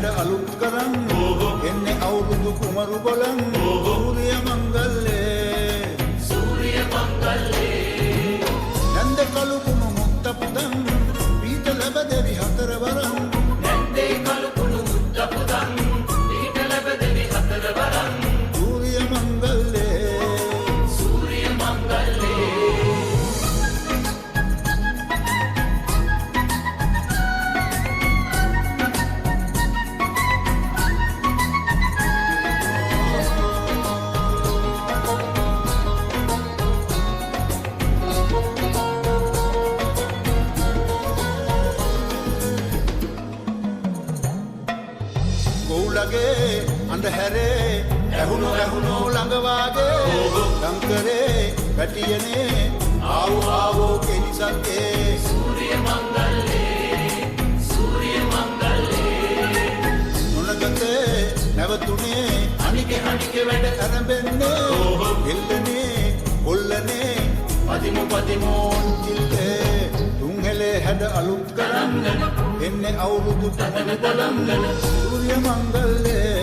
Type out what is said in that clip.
හැඩ අලුත් කරන් එන්නේ අවුරුදු කුමරු බලන් සූර්ය මංගල්ලේ නන්ද කළු කුණු මුත්ත පුදන් පීත ලැබ දෙවි හතර වරන් නන්දේ කළු කුණු මුත්ත පුදන් පීත ලැබ දෙවි හතර වරන් සූර්ය මංගල්ලේ අන්ධහැරේ ඇහුණු ළඟ වාගේ ලංකරේ පැටියනේ ආවෝ කෙලිසක්ගේ සූර්ය මංගල්ලේ මොනගතේ නැවතුනේ අනිකේ වැඩ කරඹෙන්නේ එල්ලනේ කොල්ලනේ පදිමෝන් කිල්ලේ තුන්හෙලේ හැඩ අලුත් කරන්න එන්නේ අවුරුදු තුන බලන්න සූර්ය මංගල්ලේ